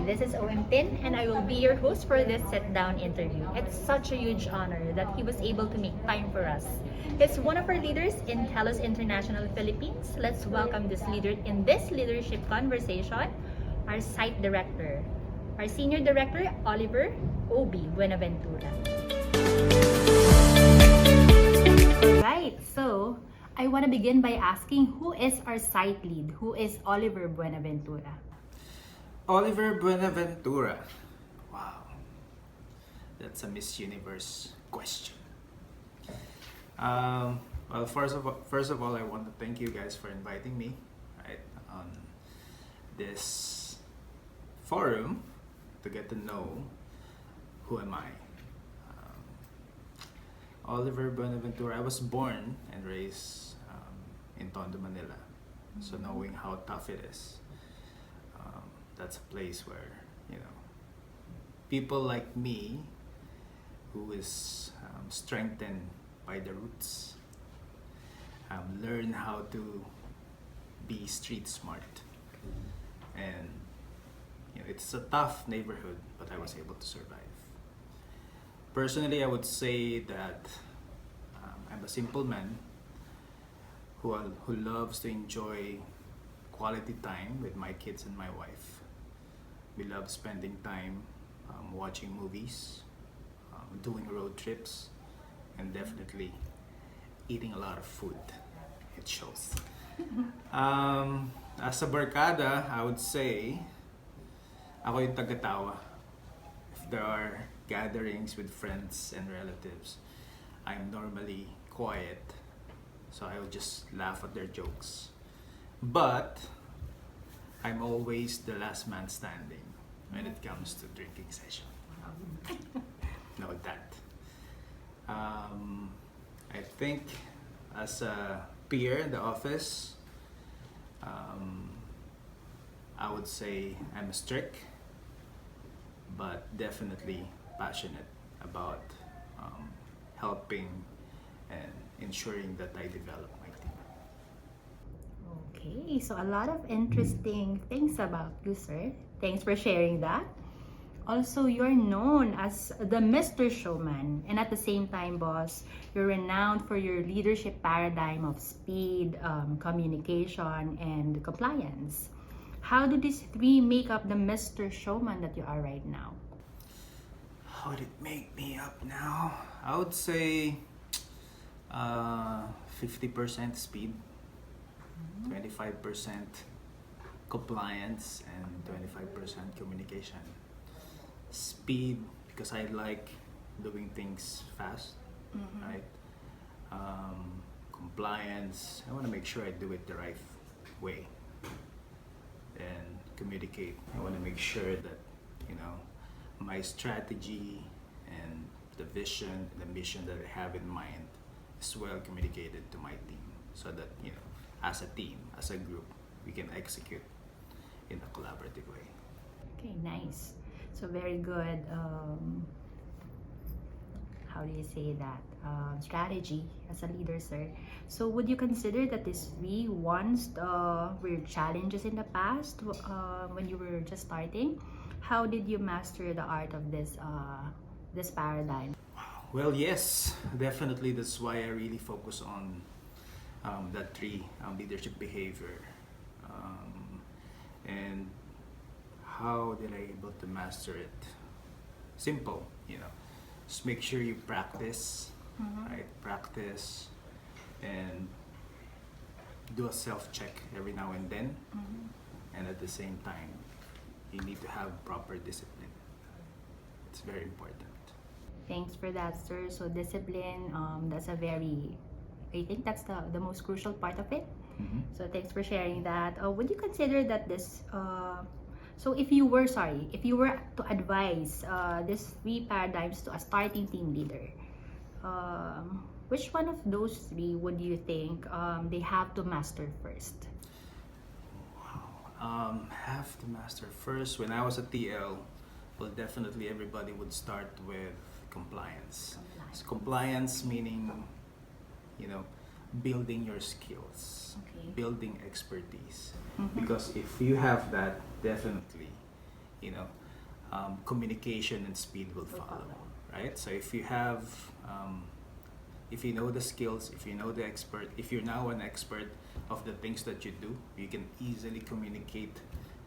this is BulleTIN and I will be your host for this sit-down interview. It's such a huge honor that he was able to make time for us. He's one of our leaders in Telos International Philippines. Let's welcome this leader in this leadership conversation, our site director, our senior director, Oliver Obi Buenaventura. Alright, so I want to begin by asking who is our site lead? Who is Oliver Buenaventura? Oliver Buenaventura. Wow. That's a Miss Universe question. Well, first of all, I want to thank you guys for inviting me, right, on this forum to get to know who am I. Oliver Buenaventura. I was born and raised in Tondo, Manila. So knowing how tough it is, that's a place where, people like me who is strengthened by the roots learn how to be street smart. And it's a tough neighborhood, but I was able to survive. Personally, I would say that I'm a simple man who loves to enjoy quality time with my kids and my wife. We love spending time watching movies, doing road trips, and definitely eating a lot of food. It shows. As a barkada, I would say ako yung tagatawa. If there are gatherings with friends and relatives, I'm normally quiet, so I would just laugh at their jokes. But I'm always the last man standing when it comes to drinking session. Know that. I think as a peer in the office, I would say I'm strict, but definitely passionate about helping and ensuring that I develop my team. Okay, so a lot of interesting things about you, sir. Thanks for sharing that. Also, you're known as the Mr. Showman, and at the same time, boss, you're renowned for your leadership paradigm of speed, communication, and compliance. How do these three make up the Mr. Showman that you are right now? How would it make me up now? I would say 50% speed, 25% compliance, and 25% communication. Speed, because I like doing things fast, right? Compliance, I want to make sure I do it the right way. And communicate, I want to make sure that, my strategy and the vision, the mission that I have in mind is well communicated to my team, so that, as a team, as a group, we can execute in a collaborative way. Okay, nice. So very good, how do you say that, strategy as a leader, sir. So would you consider that these three ones were challenges in the past when you were just starting? How did you master the art of this paradigm? Well, yes, definitely. That's why I really focus on that three leadership behavior. And how did I able to master it? Simple, just make sure you practice, right? Practice and do a self-check every now and then. And at the same time, you need to have proper discipline. It's very important. Thanks for that, sir. So discipline, that's a very, I think that's the most crucial part of it. So thanks for sharing that. Would you consider that this, so if you were to advise these three paradigms to a starting team leader, which one of those three would you think they have to master first? Wow. Have to master first. When I was a TL, well, definitely everybody would start with compliance. So compliance meaning, building your skills, building expertise. Because if you have that, definitely communication and speed will follow, right? So if you have, if you know the skills, if you know the expert, if you're now an expert of the things that you do, you can easily communicate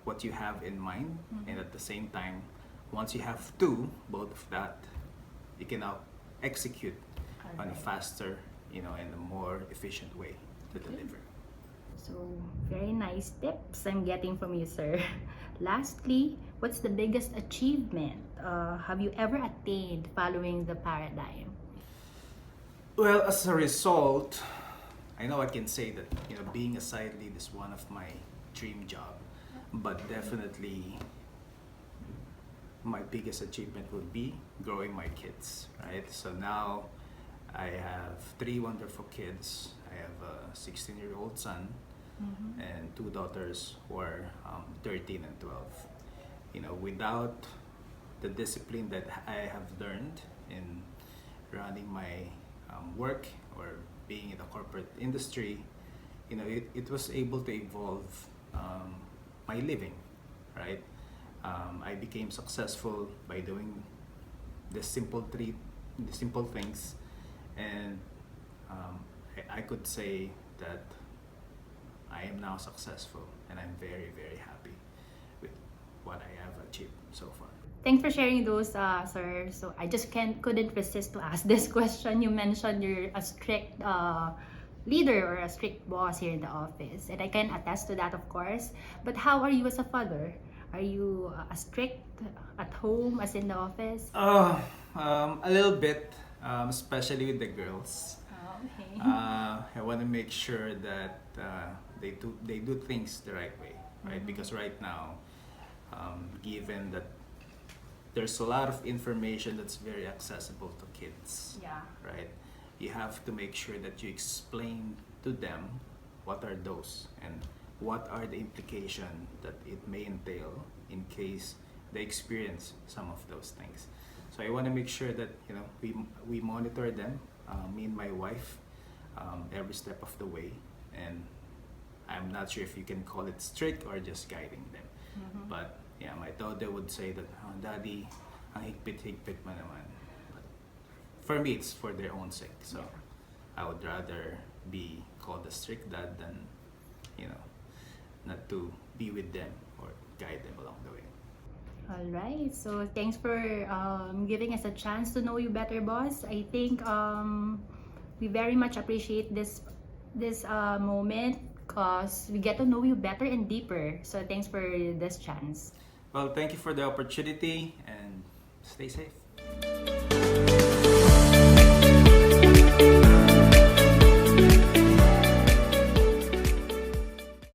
what you have in mind, and at the same time, once you have both of that, you can now execute on a faster, and a more efficient way to deliver. So, very nice tips I'm getting from you, sir. Lastly, what's the biggest achievement have you ever attained following the paradigm? Well, as a result, I know I can say that being a side lead is one of my dream job, but definitely my biggest achievement would be growing my kids, right? So now I have 3 wonderful kids. I have a 16-year-old son and 2 daughters who are 13 and 12. Without the discipline that I have learned in running my work or being in the corporate industry, it was able to evolve my living, right? I became successful by doing the simple things, and I could say that I am now successful, and I'm very, very happy with what I have achieved so far. Thanks for sharing those, sir. So I just couldn't resist to ask this question. You mentioned you're a strict leader or a strict boss here in the office, and I can attest to that, of course. But how are you as a father? Are you strict at home as in the office? A little bit, especially with the girls. Oh, okay. I want to make sure that they do things the right way, right? Because right now, given that there's a lot of information that's very accessible to kids, Yeah. right? You have to make sure that you explain to them what are those and what are the implications that it may entail in case they experience some of those things. So I want to make sure that we monitor them, me and my wife, every step of the way, and I'm not sure if you can call it strict or just guiding them. But yeah, my daughter would say that, "Oh, Daddy, ang higpit-higpit mo naman." But for me, it's for their own sake. So I would rather be called a strict dad than, not to be with them or guide them along the way. All right. So thanks for giving us a chance to know you better, boss. I think we very much appreciate this moment because we get to know you better and deeper. So thanks for this chance. Well, thank you for the opportunity, and stay safe.